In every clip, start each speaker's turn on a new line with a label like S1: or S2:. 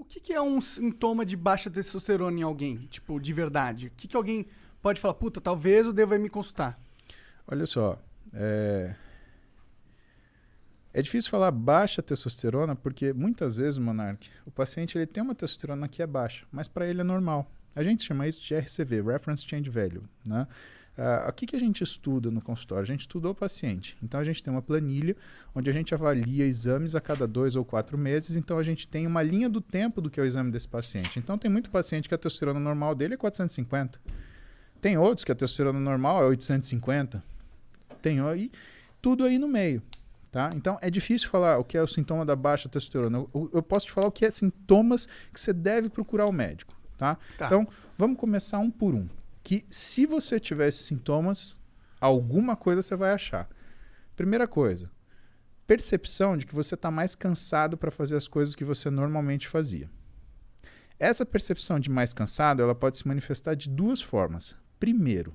S1: O que é um sintoma de baixa testosterona em alguém? Tipo, de verdade. O que alguém pode falar, puta, talvez eu deva ir me consultar?
S2: Olha só, é difícil falar baixa testosterona porque muitas vezes, Monark, o paciente ele tem uma testosterona que é baixa, mas para ele é normal. A gente chama isso de RCV, Reference Change Value, né? O que a gente estuda no consultório? A gente estuda o paciente. Então, a gente tem uma planilha onde a gente avalia exames a cada 2 ou 4 meses. Então, a gente tem uma linha do tempo do que é o exame desse paciente. Então, tem muito paciente que a testosterona normal dele é 450. Tem outros que a testosterona normal é 850. Tem aí, tudo aí no meio. Tá? Então, é difícil falar o que é o sintoma da baixa testosterona. Eu posso te falar o que é sintomas que você deve procurar o médico. Tá? Então, vamos começar um por um. Que se você tiver esses sintomas, alguma coisa você vai achar. Primeira coisa, percepção de que você está mais cansado para fazer as coisas que você normalmente fazia. Essa percepção de mais cansado, ela pode se manifestar de duas formas. Primeiro,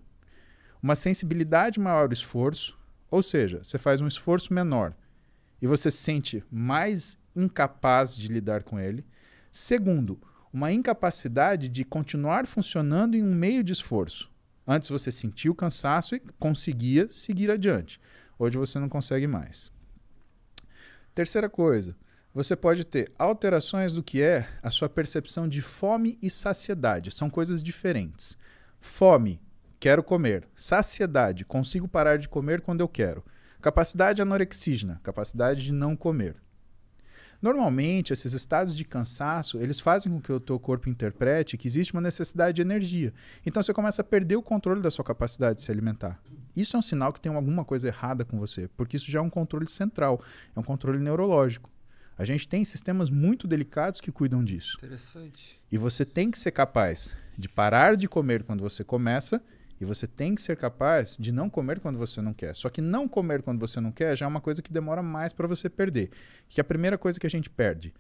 S2: uma sensibilidade maior ao esforço, ou seja, você faz um esforço menor e você se sente mais incapaz de lidar com ele. Segundo, uma incapacidade de continuar funcionando em um meio de esforço. Antes você sentia o cansaço e conseguia seguir adiante. Hoje você não consegue mais. Terceira coisa, você pode ter alterações do que é a sua percepção de fome e saciedade. São coisas diferentes. Fome, quero comer. Saciedade, consigo parar de comer quando eu quero. Capacidade anorexígena, capacidade de não comer. Normalmente, esses estados de cansaço, eles fazem com que o teu corpo interprete que existe uma necessidade de energia. Então, você começa a perder o controle da sua capacidade de se alimentar. Isso é um sinal que tem alguma coisa errada com você, porque isso já é um controle central, é um controle neurológico. A gente tem sistemas muito delicados que cuidam disso.
S3: Interessante.
S2: E você tem que ser capaz de parar de comer quando você começa e você tem que ser capaz de não comer quando você não quer. Só que não comer quando você não quer já é uma coisa que demora mais para você perder. Que é a primeira coisa que a gente perde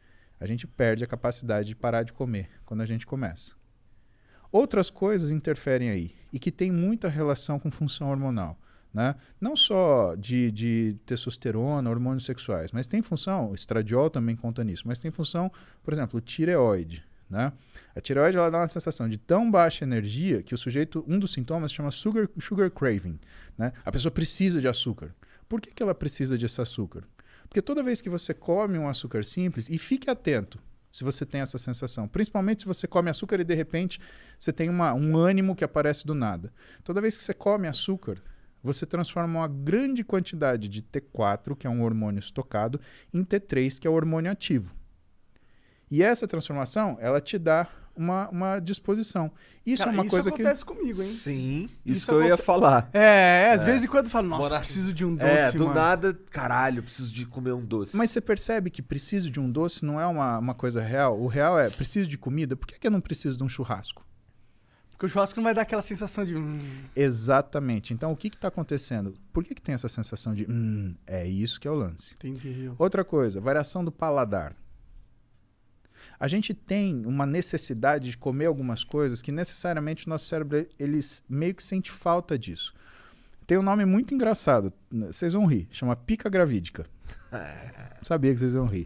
S2: a capacidade de parar de comer quando a gente começa. Outras coisas interferem aí e que tem muita relação com função hormonal. Né? Não só de testosterona, hormônios sexuais, mas tem função, o estradiol também conta nisso, mas tem função, por exemplo, tireoide. Né? A tireoide ela dá uma sensação de tão baixa energia que o sujeito, um dos sintomas se chama sugar craving. Né? A pessoa precisa de açúcar. Por que ela precisa desse açúcar? Porque toda vez que você come um açúcar simples, e fique atento se você tem essa sensação, principalmente se você come açúcar e de repente você tem um ânimo que aparece do nada. Toda vez que você come açúcar, você transforma uma grande quantidade de T4, que é um hormônio estocado, em T3, que é o hormônio ativo. E essa transformação, ela te dá uma disposição. Isso é uma coisa que...
S1: Isso acontece comigo, hein?
S3: Sim, isso que eu ia falar.
S1: Às vezes em quando eu falo, nossa, preciso de um doce,
S3: do
S1: mano.
S3: nada, caralho, preciso de comer um doce.
S2: Mas você percebe que preciso de um doce não é uma coisa real? O real é, preciso de comida, por que eu não preciso de um churrasco?
S1: Porque o churrasco não vai dar aquela sensação de...
S2: Exatamente. Então, o que está acontecendo? Por que tem essa sensação de... é isso que é o lance.
S1: Entendi.
S2: Outra coisa, variação do paladar. A gente tem uma necessidade de comer algumas coisas que necessariamente o nosso cérebro ele meio que sente falta disso. Tem um nome muito engraçado, vocês vão rir, chama pica gravídica. Sabia que vocês vão rir.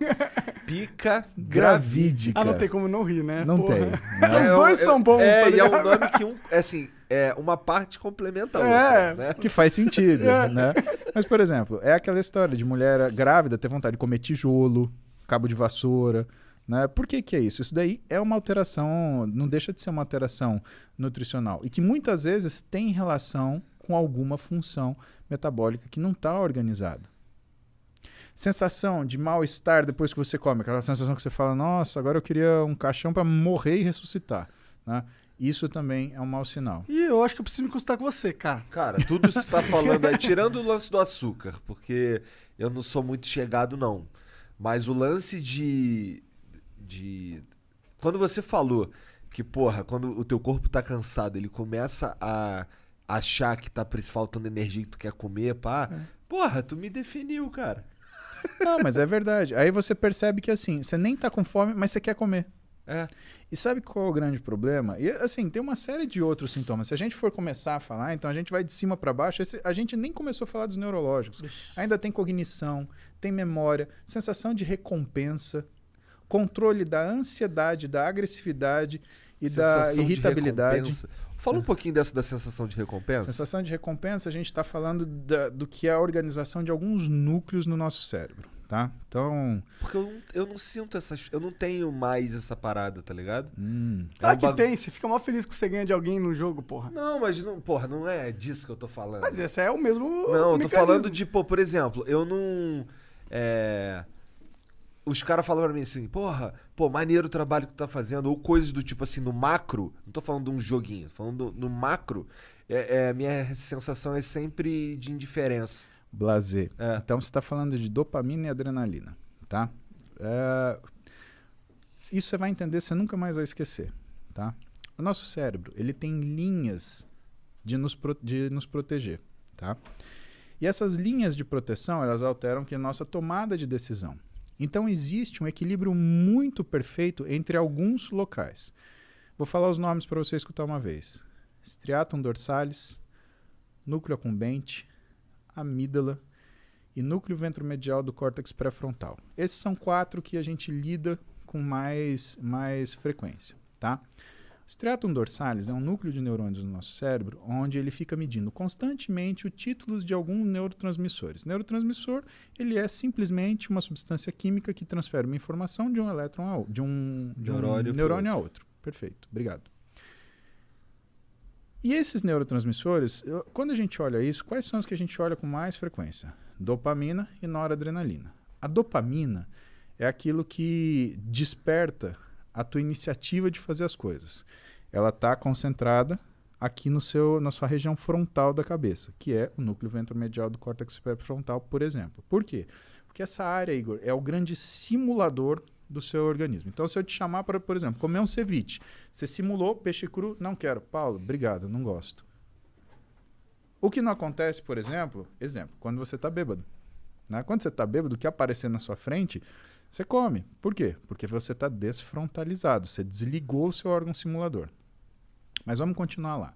S3: Pica
S2: gravídica.
S1: Não tem como não rir, né?
S2: Não
S1: Porra.
S2: tem.
S1: Os dois são bons, tá
S3: ligado?
S1: ligado?
S3: É um nome que uma parte complementa a outra, né?
S2: Que faz sentido, né? Mas, por exemplo, é aquela história de mulher grávida ter vontade de comer tijolo, cabo de vassoura, né? Por que é isso? Isso daí é uma alteração, não deixa de ser uma alteração nutricional e que muitas vezes tem relação com alguma função metabólica que não está organizada. Sensação de mal-estar depois que você come, aquela sensação que você fala, nossa, agora eu queria um caixão para morrer e ressuscitar, né? Isso também é um mau sinal.
S1: E eu acho que eu preciso me consultar com você, cara.
S3: Cara, tudo isso que você tá falando aí, tirando o lance do açúcar, porque eu não sou muito chegado, não. Mas o lance de... Quando você falou que, porra, quando o teu corpo tá cansado, ele começa a achar que tá faltando energia que tu quer comer, pá. Porra, tu me definiu, cara.
S2: Não, mas é verdade. Aí você percebe que assim, você nem tá com fome, mas você quer comer. E sabe qual é o grande problema? E assim, tem uma série de outros sintomas. Se a gente for começar a falar, então a gente vai de cima para baixo. A gente nem começou a falar dos neurológicos. Ainda tem cognição, tem memória, sensação de recompensa. controle da ansiedade, da agressividade e da
S3: Sensação de
S2: irritabilidade.
S3: recompensa. Fala um pouquinho dessa da sensação de recompensa.
S2: Sensação de recompensa, a gente está falando do que é a organização de alguns núcleos no nosso cérebro, tá? Então...
S3: Porque eu não sinto essas... Eu não tenho mais essa parada, tá ligado?
S1: Claro
S3: um
S1: que
S3: bagu-
S1: tem, você fica mó feliz que você ganha de alguém no jogo, porra.
S3: Não, mas não, porra, não é disso que eu tô falando.
S1: Mas esse é o mesmo
S3: Não, eu tô
S1: mecanismo.
S3: falando de, pô, por exemplo, eu não... Os caras falam pra mim assim, porra, pô, maneiro o trabalho que tu tá fazendo, ou coisas do tipo assim, no macro, não tô falando de um joguinho, tô falando no macro, minha sensação é sempre de indiferença.
S2: Blazer.
S3: É.
S2: Então você está falando de dopamina e adrenalina, tá? Isso você vai entender, você nunca mais vai esquecer, tá? O nosso cérebro, ele tem linhas de nos proteger, tá? E essas linhas de proteção, elas alteram que a nossa tomada de decisão. Então existe um equilíbrio muito perfeito entre alguns locais. Vou falar os nomes para você escutar uma vez. Striatum dorsalis, núcleo accumbente, amígdala e núcleo ventromedial do córtex pré-frontal. Esses são 4 que a gente lida com mais frequência, tá? O striatum dorsalis é um núcleo de neurônios no nosso cérebro onde ele fica medindo constantemente os títulos de alguns neurotransmissores. Neurotransmissor, ele é simplesmente uma substância química que transfere uma informação de um elétron de um neurônio a outro. Perfeito, obrigado. E esses neurotransmissores, quando a gente olha isso, quais são os que a gente olha com mais frequência? Dopamina e noradrenalina. A dopamina é aquilo que desperta a tua iniciativa de fazer as coisas. Ela está concentrada aqui na sua região frontal da cabeça, que é o núcleo ventromedial do córtex pré-frontal, por exemplo. Por quê? Porque essa área, Igor, é o grande simulador do seu organismo. Então, se eu te chamar para, por exemplo, comer um ceviche, você simulou peixe cru, não quero. Paulo, obrigado, não gosto. O que não acontece, por exemplo, quando você está bêbado. Né? Quando você está bêbado, o que aparecer na sua frente, você come. Por quê? Porque você está desfrontalizado, você desligou o seu órgão simulador. Mas vamos continuar lá.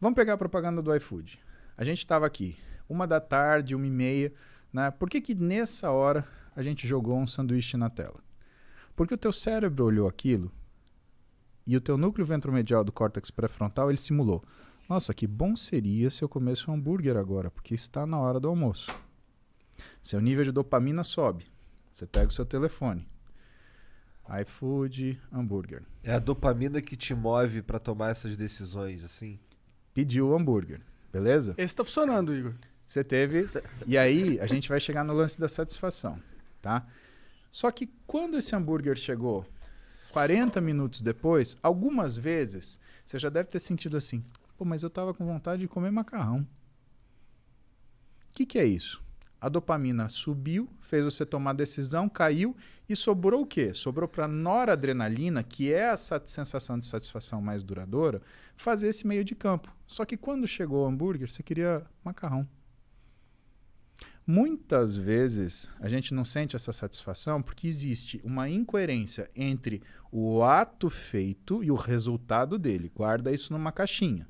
S2: Vamos pegar a propaganda do iFood. A gente estava aqui, 13h, 1h30, né? Por que nessa hora a gente jogou um sanduíche na tela? Porque o teu cérebro olhou aquilo e o teu núcleo ventromedial do córtex pré-frontal, ele simulou. Nossa, que bom seria se eu comesse um hambúrguer agora, porque está na hora do almoço. Seu nível de dopamina sobe. Você pega o seu telefone. iFood, hambúrguer.
S3: É a dopamina que te move pra tomar essas decisões, assim?
S2: Pediu o hambúrguer, beleza?
S1: Esse tá funcionando, Igor.
S2: Você teve... E aí, a gente vai chegar no lance da satisfação, tá? Só que quando esse hambúrguer chegou 40 minutos depois, algumas vezes, você já deve ter sentido assim, pô, mas eu tava com vontade de comer macarrão. O que é isso? A dopamina subiu, fez você tomar decisão, caiu e sobrou o quê? Sobrou para noradrenalina, que é essa sensação de satisfação mais duradoura, fazer esse meio de campo. Só que quando chegou o hambúrguer, você queria macarrão. Muitas vezes a gente não sente essa satisfação porque existe uma incoerência entre o ato feito e o resultado dele. Guarda isso numa caixinha.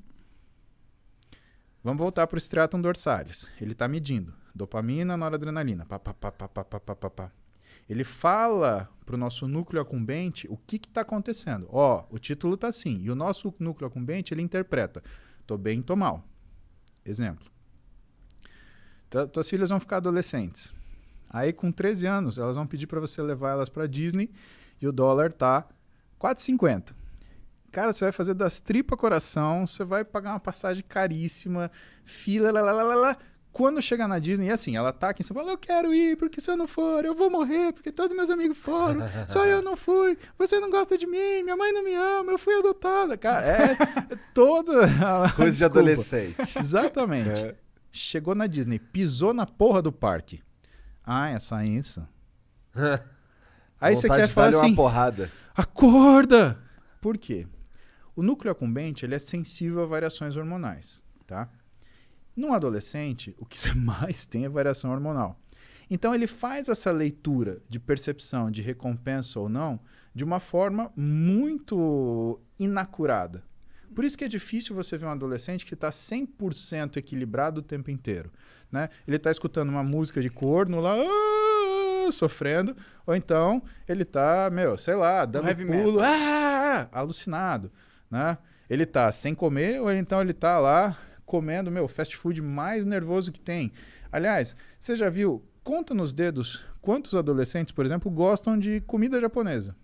S2: Vamos voltar para o striatum dorsalis. Ele está medindo dopamina, noradrenalina. Pá, pá, pá, pá, pá, pá, pá, pá. Ele fala para o nosso núcleo accumbente o que está acontecendo. Ó, o título está assim. E o nosso núcleo accumbente, ele interpreta. Tô bem, tô mal. Exemplo. Tuas filhas vão ficar adolescentes. Aí, com 13 anos, elas vão pedir para você levar elas para Disney e o dólar tá 4,50. Cara, você vai fazer das tripas coração, você vai pagar uma passagem caríssima, fila, lá. Quando chegar na Disney, e assim, ela tá aqui em São Paulo, eu quero ir, porque se eu não for, eu vou morrer, porque todos meus amigos foram, só eu não fui, você não gosta de mim, minha mãe não me ama, eu fui adotada. Cara, é toda...
S3: Coisa de adolescente.
S2: Exatamente.
S3: É.
S2: Chegou na Disney, pisou na porra do parque. Ah, essa isso. Aí você quer falar assim,
S3: uma porrada.
S2: acorda! Por quê? O núcleo accumbente, ele é sensível a variações hormonais, tá? Num adolescente, o que você mais tem é variação hormonal. Então ele faz essa leitura de percepção de recompensa ou não de uma forma muito inacurada. Por isso que é difícil você ver um adolescente que está 100% equilibrado o tempo inteiro. Né? Ele está escutando uma música de corno lá, sofrendo, ou então ele tá, sei lá, dando
S1: heavy
S2: pulo, alucinado, né? Ele tá sem comer, ou então ele tá lá comendo, fast food mais nervoso que tem. Aliás, você já viu, conta nos dedos, quantos adolescentes, por exemplo, gostam de comida japonesa?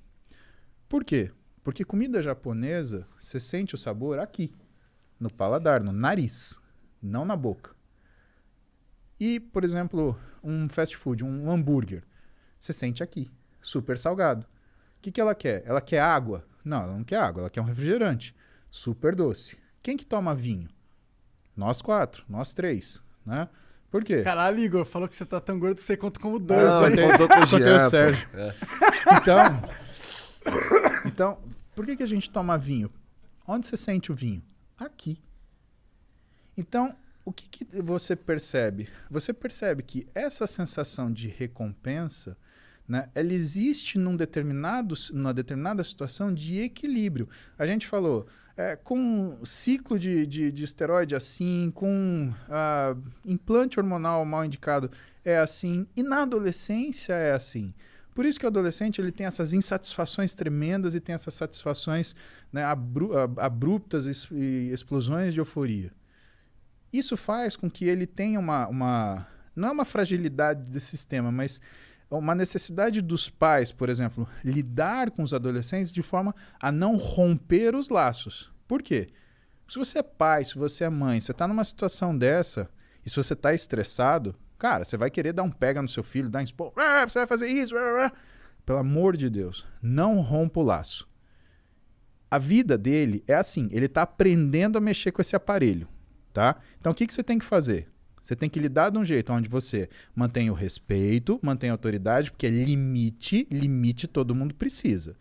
S2: Por quê? Porque comida japonesa, você sente o sabor aqui, no paladar, no nariz, não na boca. E, por exemplo, um fast food, um hambúrguer, você sente aqui, super salgado. O que ela quer? Ela quer água? Não, ela não quer água, ela quer um refrigerante, super doce. Quem que toma vinho? Nós 4, nós 3, né? Por quê?
S1: Caralho, Igor, falou que você tá tão gordo que você conta como 2.
S3: Não,
S1: Aí.
S3: contou com o
S2: Contei
S3: Jean,
S2: o
S3: pô.
S2: Sérgio. Então, por que a gente toma vinho? Onde você sente o vinho? Aqui. Então, o que você percebe? Você percebe que essa sensação de recompensa, né, ela existe numa determinada situação de equilíbrio. A gente falou, com ciclo de esteroide assim, com implante hormonal mal indicado é assim, e na adolescência é assim. Por isso que o adolescente ele tem essas insatisfações tremendas e tem essas satisfações, né, abruptas e explosões de euforia. Isso faz com que ele tenha não é uma fragilidade desse sistema, mas uma necessidade dos pais, por exemplo, lidar com os adolescentes de forma a não romper os laços. Por quê? Se você é pai, se você é mãe, você está numa situação dessa, e se você está estressado, cara, você vai querer dar um pega no seu filho, dar um expor, você vai fazer isso, pelo amor de Deus, não rompa o laço. A vida dele é assim, ele está aprendendo a mexer com esse aparelho, tá? Então o que você tem que fazer? Você tem que lidar de um jeito onde você mantém o respeito, mantém a autoridade, porque limite todo mundo precisa,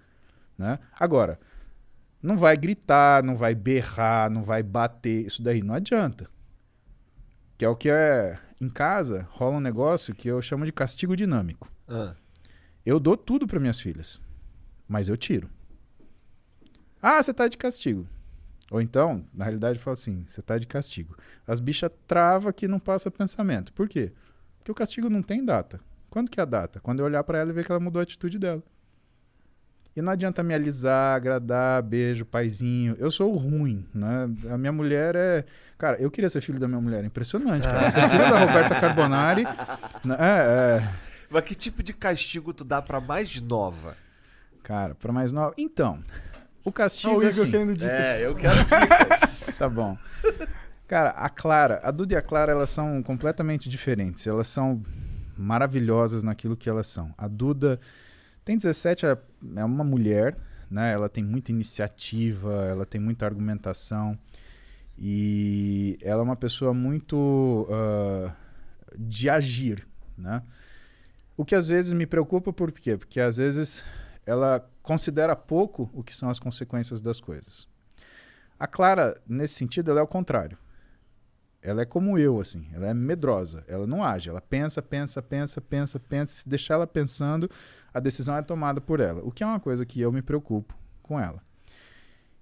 S2: né? Agora, não vai gritar, não vai berrar, não vai bater, isso daí não adianta. Que é o que em casa rola um negócio que eu chamo de castigo dinâmico. Eu dou tudo para minhas filhas, mas eu tiro. Ah, você tá de castigo. Ou então, na realidade, eu falo assim, você tá de castigo. As bichas travam que não passa pensamento. Por quê? Porque o castigo não tem data. Quando que é a data? Quando eu olhar para ela e ver que ela mudou a atitude dela. E não adianta me alisar, agradar, beijo, paizinho. Eu sou o ruim, né? A minha mulher é... Cara, eu queria ser filho da minha mulher. Impressionante, cara. Ser filho da Roberta Carbonari...
S3: Mas que tipo de castigo tu dá pra mais nova?
S2: Cara, pra mais nova... Então, o castigo
S1: o
S2: é
S1: Igor
S2: assim...
S1: querendo dicas.
S3: Eu quero dicas.
S2: Tá bom. Cara, a Duda e a Clara, elas são completamente diferentes. Elas são maravilhosas naquilo que elas são. A Duda tem 17, é uma mulher, né? Ela tem muita iniciativa, ela tem muita argumentação e ela é uma pessoa muito de agir, né? O que às vezes me preocupa, por quê? Porque às vezes ela considera pouco o que são as consequências das coisas. A Clara, nesse sentido, ela é o contrário. Ela é como eu, assim. Ela é medrosa. Ela não age. Ela pensa. Se deixar ela pensando, a decisão é tomada por ela. O que é uma coisa que eu me preocupo com ela.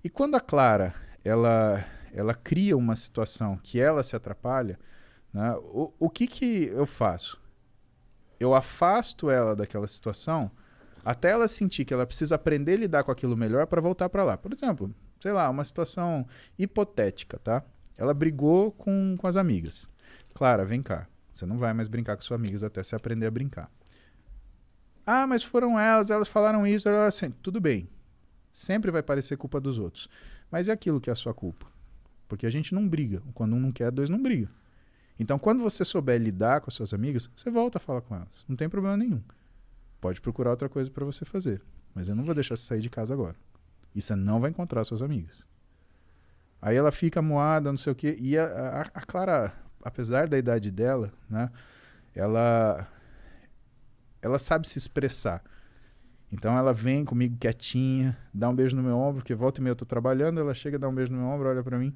S2: E quando a Clara, ela cria uma situação que ela se atrapalha, né, o que eu faço? Eu afasto ela daquela situação até ela sentir que ela precisa aprender a lidar com aquilo melhor para voltar para lá. Por exemplo, sei lá, uma situação hipotética, tá? Ela brigou com as amigas. Clara, vem cá. Você não vai mais brincar com suas amigas até você aprender a brincar. Ah, mas foram elas falaram isso. Assim, tudo bem. Sempre vai parecer culpa dos outros. Mas é aquilo que é a sua culpa. Porque a gente não briga. Quando um não quer, dois não brigam. Então, quando você souber lidar com as suas amigas, você volta a falar com elas. Não tem problema nenhum. Pode procurar outra coisa para você fazer. Mas eu não vou deixar você sair de casa agora. E você não vai encontrar suas amigas. Aí ela fica moada, não sei o quê. E a Clara, apesar da idade dela, né, ela sabe se expressar. Então ela vem comigo quietinha, dá um beijo no meu ombro, porque volta e meia eu tô trabalhando, ela chega, dá um beijo no meu ombro, olha pra mim,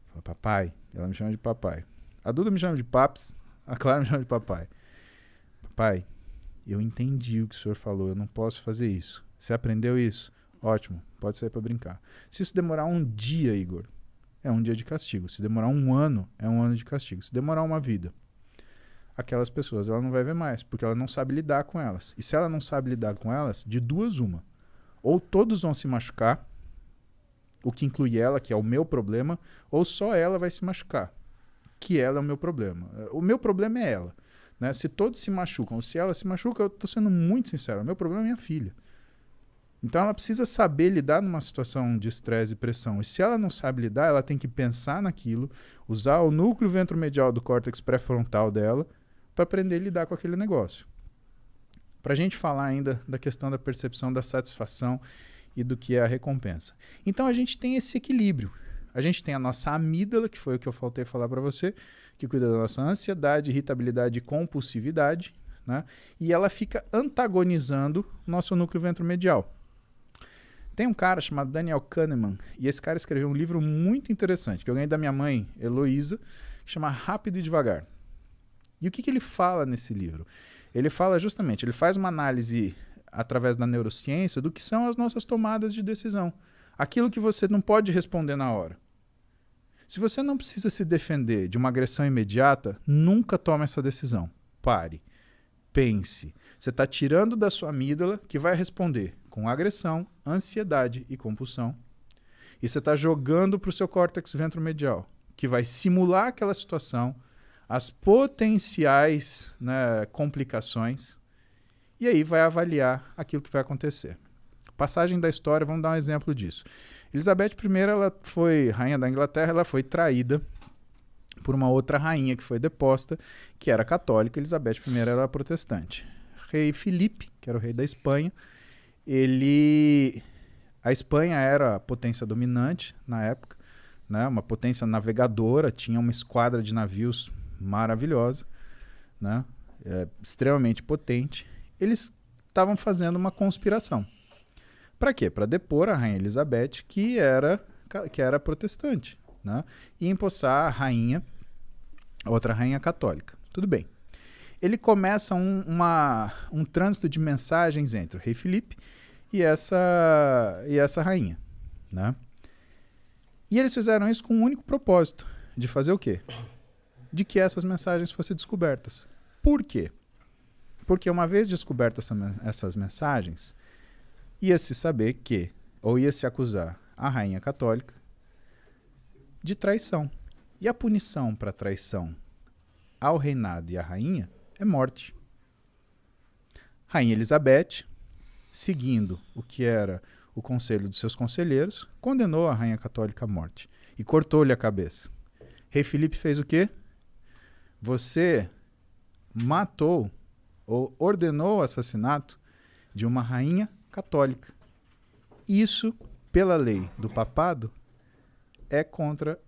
S2: fala, papai. Ela me chama de papai. A Duda me chama de paps, a Clara me chama de papai. Papai, eu entendi o que o senhor falou, eu não posso fazer isso. Você aprendeu isso? Ótimo, pode sair pra brincar. Se isso demorar um dia, Igor, é um dia de castigo. Se demorar um ano, é um ano de castigo. Se demorar uma vida. aquelas pessoas ela não vai ver mais, porque ela não sabe lidar com elas. E se ela não sabe lidar com elas, de duas uma. Ou todos vão se machucar, o que inclui ela, que é o meu problema, ou só ela vai se machucar, que ela é o meu problema. O meu problema é ela. Né? Se todos se machucam, ou se ela se machuca, eu estou sendo muito sincero, o meu problema é minha filha. Então ela precisa saber lidar numa situação de estresse e pressão. E se ela não sabe lidar, ela tem que pensar naquilo, usar o núcleo ventromedial do córtex pré-frontal dela para aprender a lidar com aquele negócio. Para a gente falar ainda da questão da percepção da satisfação e do que é a recompensa. Então a gente tem esse equilíbrio. A gente tem a nossa amígdala, que foi o que eu faltei falar para você, que cuida da nossa ansiedade, irritabilidade e compulsividade, né? E ela fica antagonizando o nosso núcleo ventromedial. Tem um cara chamado Daniel Kahneman, e esse cara escreveu um livro muito interessante, que eu ganhei da minha mãe, Heloísa, que chama Rápido e Devagar. E o que ele fala nesse livro? Ele fala justamente, ele faz uma análise através da neurociência do que são as nossas tomadas de decisão. Aquilo que você não pode responder na hora. Se você não precisa se defender de uma agressão imediata, nunca tome essa decisão. Pare. Pense. Você está tirando da sua amígdala, que vai responder com agressão, ansiedade e compulsão. E você está jogando para o seu córtex ventromedial, que vai simular aquela situação, as potenciais, né, complicações, e aí vai avaliar aquilo que vai acontecer. Passagem da história, vamos dar um exemplo disso. Elizabeth I, ela foi rainha da Inglaterra, ela foi traída por uma outra rainha que foi deposta, que era católica. Elizabeth I era protestante. Rei Filipe, que era o rei da Espanha, a Espanha era a potência dominante na época, né? Uma potência navegadora, tinha uma esquadra de navios maravilhosa, né? Extremamente potente. Eles estavam fazendo uma conspiração. Para quê? Para depor a rainha Elizabeth, que era protestante, né? E empossar a rainha, outra rainha católica. Tudo bem. Ele começa um trânsito de mensagens entre o rei Filipe e essa rainha, né? E eles fizeram isso com um único propósito, de fazer o quê? De que essas mensagens fossem descobertas. Por quê? Porque uma vez descobertas essas mensagens, ia-se saber que, ou ia-se acusar a rainha católica de traição. E a punição para traição ao reinado e à rainha é morte. Rainha Elizabeth, seguindo o que era o conselho dos seus conselheiros, condenou a rainha católica à morte e cortou-lhe a cabeça. Rei Filipe fez o quê? Você matou ou ordenou o assassinato de uma rainha católica. Isso, pela lei do papado, é contra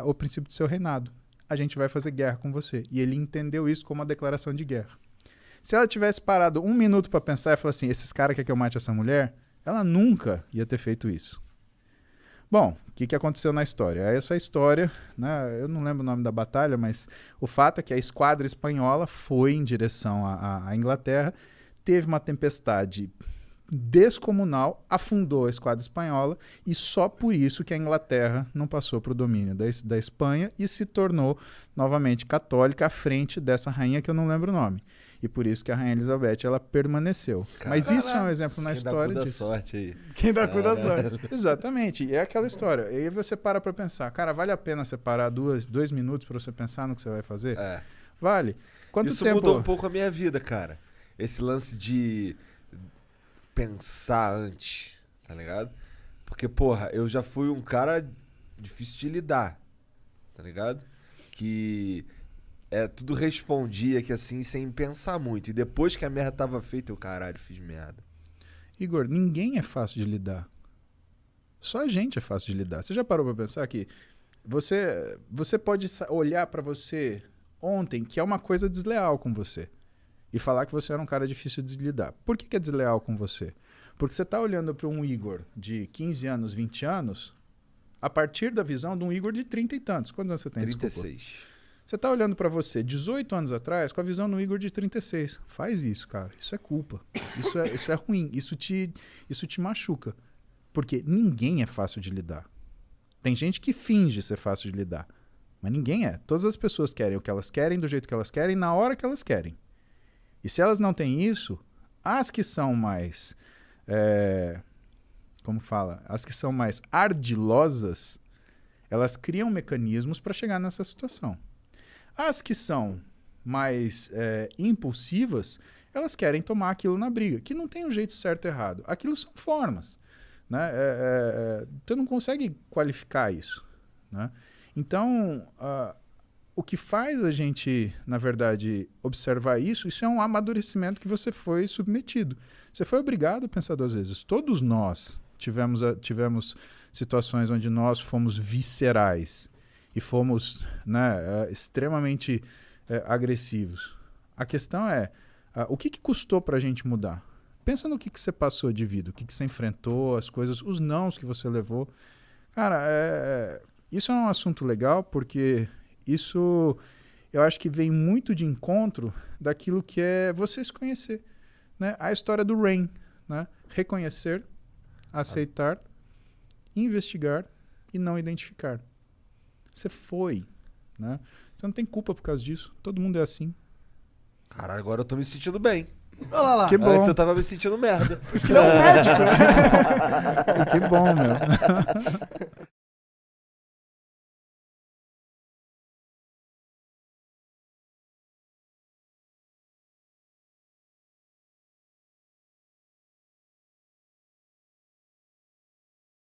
S2: o princípio do seu reinado. A gente vai fazer guerra com você. E ele entendeu isso como uma declaração de guerra. Se ela tivesse parado um minuto para pensar e falar assim, esses caras querem que eu mate essa mulher, ela nunca ia ter feito isso. Bom, o que aconteceu na história? Essa história, né, eu não lembro o nome da batalha, mas o fato é que a esquadra espanhola foi em direção à Inglaterra, teve uma tempestade descomunal, afundou a esquadra espanhola e só por isso que a Inglaterra não passou para o domínio da Espanha e se tornou novamente católica à frente dessa rainha que eu não lembro o nome. E por isso que a rainha Elizabeth ela permaneceu. Caramba. Mas isso é um exemplo na história disso.
S3: Sorte aí.
S1: Quem dá cu da sorte.
S2: Exatamente. E é aquela história. E aí você para pensar, cara, vale a pena separar 2 minutos para você pensar no que você vai fazer?
S3: É.
S2: Vale. Quanto
S3: isso
S2: tempo...
S3: mudou um pouco a minha vida, cara. Esse lance de pensar antes, tá ligado? Porque, porra, eu já fui um cara difícil de lidar, tá ligado? Que tudo respondia que assim, sem pensar muito. E depois que a merda tava feita, eu, caralho, fiz merda.
S2: Igor, ninguém é fácil de lidar. Só a gente é fácil de lidar. Você já parou pra pensar que você pode olhar pra você ontem que é uma coisa desleal com você e falar que você era um cara difícil de lidar. Por que é desleal com você? Porque você tá olhando para um Igor de 15 anos, 20 anos, a partir da visão de um Igor de 30 e tantos. Quantos anos você tem?
S3: 36.
S2: Desculpa. Você tá olhando para você 18 anos atrás com a visão do Igor de 36. Faz isso, cara. Isso é culpa. Isso é ruim. Isso te machuca. Porque ninguém é fácil de lidar. Tem gente que finge ser fácil de lidar. Mas ninguém é. Todas as pessoas querem o que elas querem, do jeito que elas querem, na hora que elas querem. E se elas não têm isso, as que são mais... como fala? As que são mais ardilosas, elas criam mecanismos para chegar nessa situação. As que são mais impulsivas, elas querem tomar aquilo na briga, que não tem um jeito certo e errado. Aquilo são formas. Né? Você não consegue qualificar isso. Né? Então, o que faz a gente, na verdade, observar isso é um amadurecimento que você foi submetido. Você foi obrigado a pensar 2 vezes. Todos nós tivemos situações onde nós fomos viscerais e fomos, né, extremamente agressivos. A questão é, o que custou para a gente mudar? Pensa no que você passou de vida, o que você enfrentou, as coisas, os nãos que você levou. Cara, isso é um assunto legal porque isso eu acho que vem muito de encontro daquilo que é você se conhecer. Né? A história do Rain, né? Reconhecer, aceitar, investigar e não identificar. Você foi. Né? Você não tem culpa por causa disso. Todo mundo é assim.
S3: Caralho, agora eu tô me sentindo bem.
S1: Olha lá.
S2: Que bom.
S3: Antes eu tava me sentindo merda.
S1: Por isso que ele é um médico.
S2: Que bom, meu.